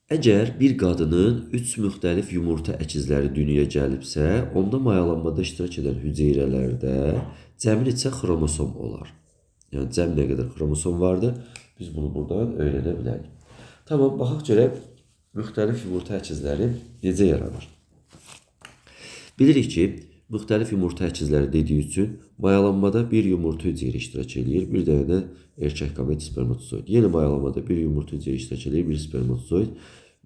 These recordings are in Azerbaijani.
Əgər bir qadının 3 müxtəlif yumurta əkizləri dünyaya gəlibsə, onda mayalanmada iştirak edən hüceyrələrdə cəmi neçə xromosom olar? Yəni cəm nə qədər xromosom vardır? Biz bunu buradan öyrənə bilərik. Tamam, baxaq görək müxtəlif yumurta əkizləri necə yaranır? Bilirik ki, müxtəlif yumurta əkizləri dediyi üçün mayalanmada bir yumurta hücrə iştirak edir, bir dənə də erkək qamet spermatozoid. Yenə mayalanmada bir yumurta hücrə iştirak edir, bir spermatozoid.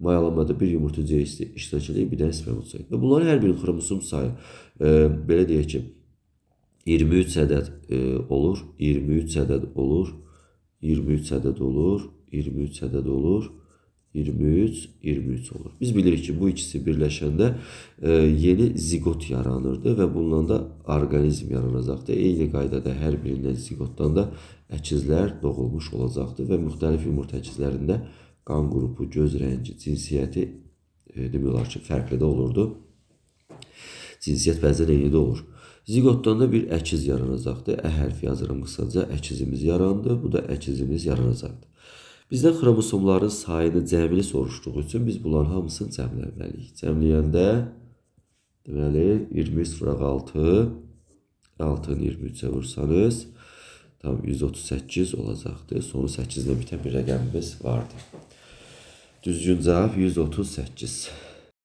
Mayalanmada bir yumurta hücrə iştirak edir, bir dənə spermatozoid. Və bunların hər birinin xromosom sayı belə deyək ki, 23 ədəd olur, 23 ədəd olur, 23 ədəd olur, 23 ədəd olur, 23, 23 olur. Biz bilirik ki, bu ikisi birləşəndə yeni zigot yaranırdı və bundan da orqanizm yaranacaqdı. Eyni qaydada hər birindən zigotdan da əkizlər doğulmuş olacaqdı və müxtəlif yumurta əkizlərində qan qrupu, göz rəngi, cinsiyyəti demək olar ki, fərqli də olurdu. Cinsiyyət bəzən eyni də olur. Zigotdan da bir əkiz yaranacaqdı. Ə hərfi yazıram qısaca. Əkizimiz yarandı. Bu da əkizimiz yaranacaqdı. Bizdən xromosomların sayını, cəmini soruşduğu üçün biz bunların hamısını cəmləməliyik. Cəmləyəndə deməli 23 vuraq 6, 6-nı 23-ə vursanız tam 138 olacaqdır. Sonu 8-lə bitən bir rəqəmimiz vardır. Düzgün cavab 138.